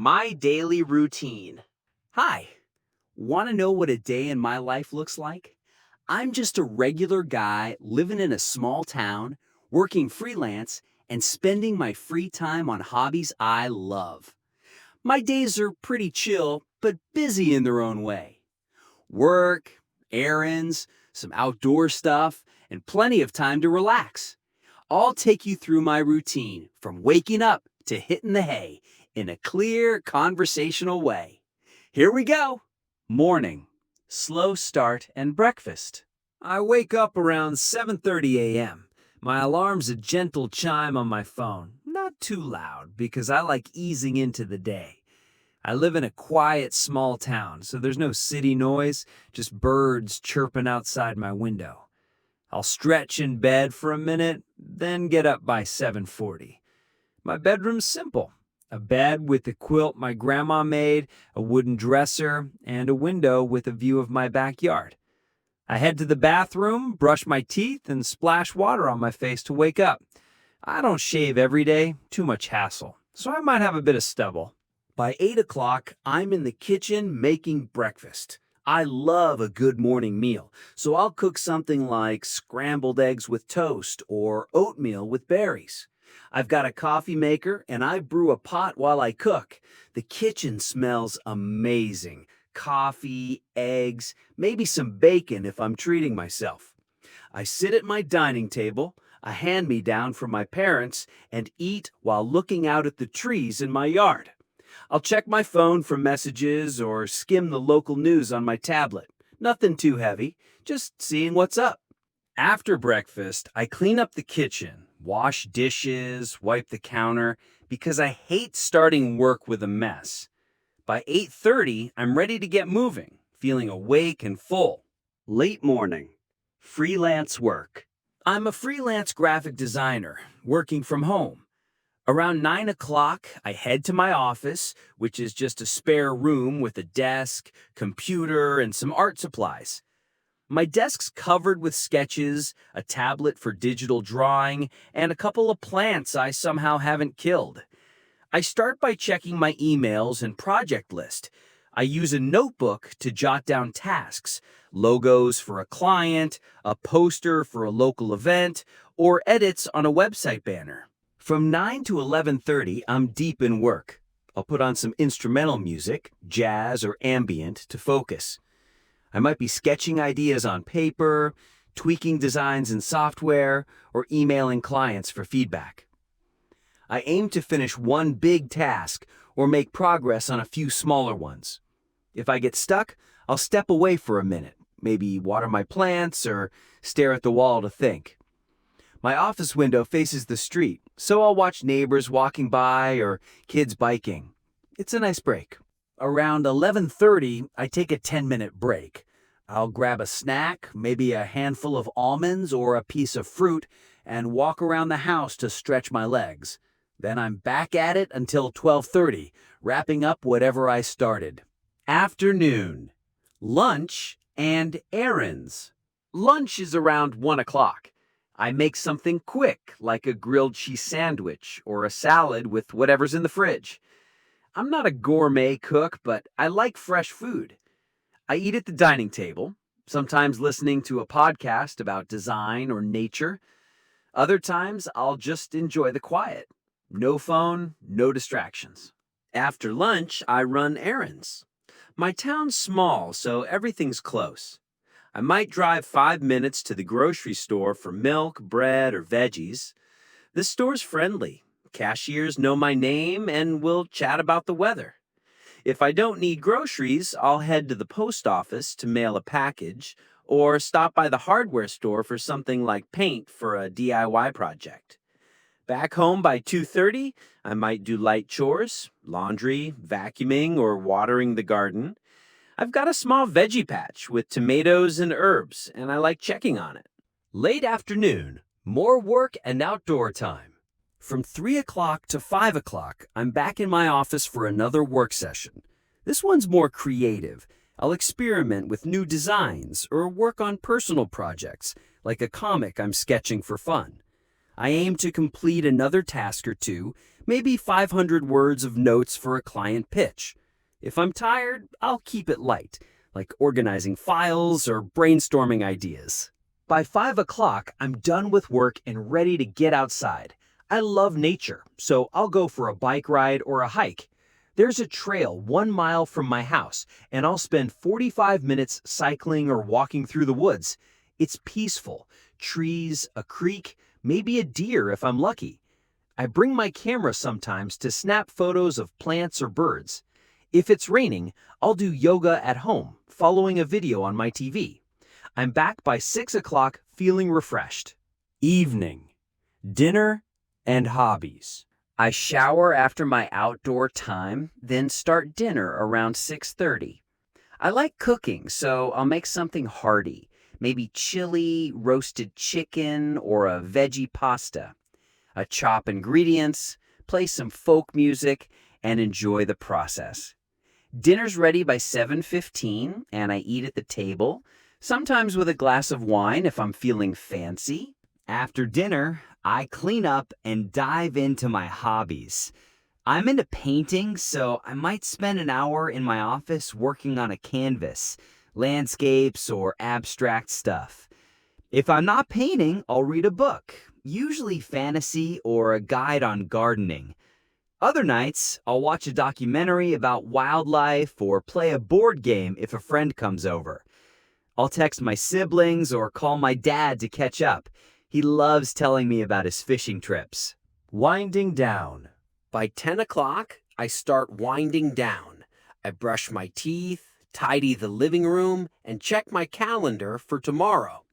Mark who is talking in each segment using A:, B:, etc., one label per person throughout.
A: My daily routine. Hi, want to know what a day in my life looks like? I'm just a regular guy living in a small town, working freelance, and spending my free time on hobbies I love. My days are pretty chill, but busy in their own way. Work, errands, some outdoor stuff, and plenty of time to relax. I'll take you through my routine from waking up to hitting the hay in a clear, conversational way. Here we go. Morning. Slow start and breakfast. I wake up around 7:30 a.m. My alarm's a gentle chime on my phone. Not too loud because I like easing into the day. I live in a quiet, small town, so there's no city noise, just birds chirping outside my window. I'll stretch in bed for a minute, then get up by 7:40. My bedroom's simple. A bed with a quilt my grandma made, a wooden dresser, and a window with a view of my backyard. I head to the bathroom, brush my teeth, and splash water on my face to wake up. I don't shave every day, too much hassle, so I might have a bit of stubble. By 8 o'clock, I'm in the kitchen making breakfast. I love a good morning meal, so I'll cook something like scrambled eggs with toast or oatmeal with berries. I've got a coffee maker and I brew a pot while I cook. The kitchen smells amazing. Coffee, eggs, maybe some bacon if I'm treating myself. I sit at my dining table, a hand-me-down from my parents, and eat while looking out at the trees in my yard. I'll check my phone for messages or skim the local news on my tablet. Nothing too heavy, just seeing what's up. After breakfast, I clean up the kitchen, wash dishes, wipe the counter, because I hate starting work with a mess. By 8:30, I'm ready to get moving, feeling awake and full. Late morning. Freelance work. I'm a freelance graphic designer, working from home. Around 9 o'clock, I head to my office, which is just a spare room with a desk, computer, and some art supplies. My desk's covered with sketches, a tablet for digital drawing, and a couple of plants I somehow haven't killed. I start by checking my emails and project list. I use a notebook to jot down tasks, logos for a client, a poster for a local event, or edits on a website banner. From 9 to 11:30, I'm deep in work. I'll put on some instrumental music, jazz or ambient, to focus. I might be sketching ideas on paper, tweaking designs in software, or emailing clients for feedback. I aim to finish one big task or make progress on a few smaller ones. If I get stuck, I'll step away for a minute, maybe water my plants or stare at the wall to think. My office window faces the street, so I'll watch neighbors walking by or kids biking. It's a nice break. Around 11:30, I take a 10-minute break. I'll grab a snack, maybe a handful of almonds or a piece of fruit, and walk around the house to stretch my legs. Then I'm back at it until 12:30, wrapping up whatever I started. Afternoon. Lunch and errands. Lunch is around 1 o'clock. I make something quick, like a grilled cheese sandwich or a salad with whatever's in the fridge. I'm not a gourmet cook, but I like fresh food. I eat at the dining table, sometimes listening to a podcast about design or nature. Other times, I'll just enjoy the quiet. No phone, no distractions. After lunch, I run errands. My town's small, so everything's close. I might drive 5 minutes to the grocery store for milk, bread, or veggies. This store's friendly. Cashiers know my name and will chat about the weather. If I don't need groceries, I'll head to the post office to mail a package or stop by the hardware store for something like paint for a DIY project. Back home by 2:30, I might do light chores, laundry, vacuuming, or watering the garden. I've got a small veggie patch with tomatoes and herbs, and I like checking on it. Late afternoon, more work and outdoor time. From 3 o'clock to 5 o'clock, I'm back in my office for another work session. This one's more creative. I'll experiment with new designs or work on personal projects, like a comic I'm sketching for fun. I aim to complete another task or two, Maybe 500 words of notes for a client pitch. If I'm tired, I'll keep it light, like organizing files or brainstorming ideas. By 5 o'clock, I'm done with work and ready to get outside. I love nature, so I'll go for a bike ride or a hike. There's a trail 1 mile from my house, and I'll spend 45 minutes cycling or walking through the woods. It's peaceful. Trees, a creek, maybe a deer if I'm lucky. I bring my camera sometimes to snap photos of plants or birds. If it's raining, I'll do yoga at home, following a video on my TV. I'm back by 6 o'clock feeling refreshed. Evening, dinner, and hobbies. I shower after my outdoor time, then start dinner around 6:30. I like cooking, so I'll make something hearty, maybe chili, roasted chicken, or a veggie pasta. I chop ingredients, play some folk music, and enjoy the process. Dinner's ready by 7:15, and I eat at the table, sometimes with a glass of wine if I'm feeling fancy. After dinner, I clean up and dive into my hobbies. I'm into painting, so I might spend an hour in my office working on a canvas, landscapes, or abstract stuff. If I'm not painting, I'll read a book, usually fantasy or a guide on gardening. Other nights, I'll watch a documentary about wildlife or play a board game if a friend comes over. I'll text my siblings or call my dad to catch up. He loves telling me about his fishing trips. Winding down. By 10 o'clock, I start winding down. I brush my teeth, tidy the living room, and check my calendar for tomorrow.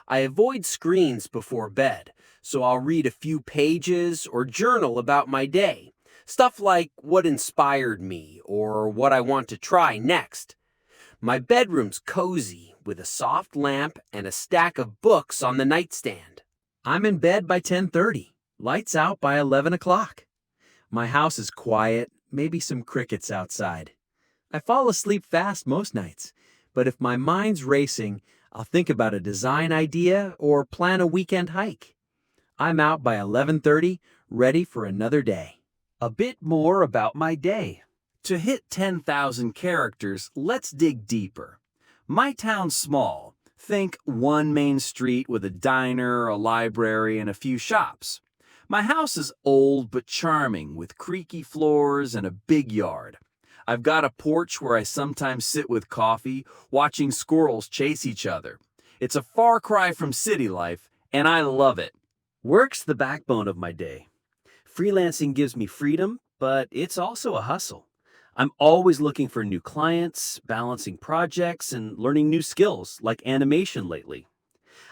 A: I avoid screens before bed, so I'll read a few pages or journal about my day. Stuff like what inspired me or what I want to try next. My bedroom's cozy with a soft lamp and a stack of books on the nightstand. I'm in bed by 10:30, lights out by 11 o'clock. My house is quiet, maybe some crickets outside. I fall asleep fast most nights, but if my mind's racing, I'll think about a design idea or plan a weekend hike. I'm out by 11:30, ready for another day. A bit more about my day. To hit 10,000 characters, let's dig deeper. My town's small. Think one main street with a diner, a library, and a few shops. My house is old but charming with creaky floors and a big yard. I've got a porch where I sometimes sit with coffee, watching squirrels chase each other. It's a far cry from city life, and I love it. Work's the backbone of my day. Freelancing gives me freedom, but it's also a hustle. I'm always looking for new clients, balancing projects, and learning new skills like animation lately.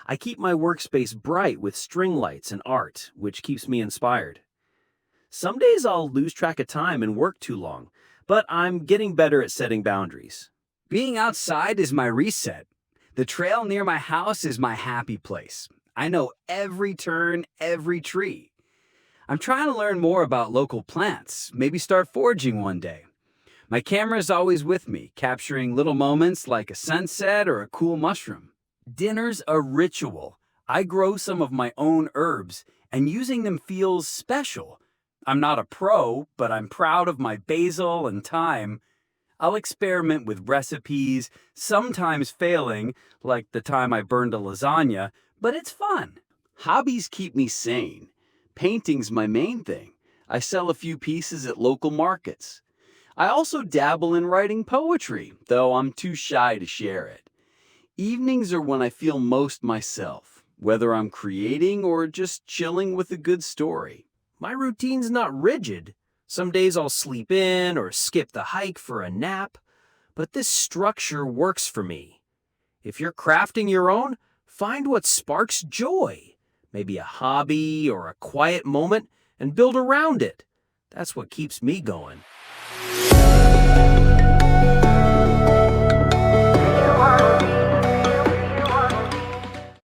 A: I keep my workspace bright with string lights and art, which keeps me inspired. Some days I'll lose track of time and work too long, but I'm getting better at setting boundaries. Being outside is my reset. The trail near my house is my happy place. I know every turn, every tree. I'm trying to learn more about local plants, maybe start foraging one day. My camera is always with me, capturing little moments like a sunset or a cool mushroom. Dinner's a ritual. I grow some of my own herbs, and using them feels special. I'm not a pro, but I'm proud of my basil and thyme. I'll experiment with recipes, sometimes failing, like the time I burned a lasagna, but it's fun. Hobbies keep me sane. Painting's my main thing. I sell a few pieces at local markets. I also dabble in writing poetry, though I'm too shy to share it. Evenings are when I feel most myself, whether I'm creating or just chilling with a good story. My routine's not rigid. Some days I'll sleep in or skip the hike for a nap, but this structure works for me. If you're crafting your own, find what sparks joy. Maybe a hobby or a quiet moment, and build around it. That's what keeps me going.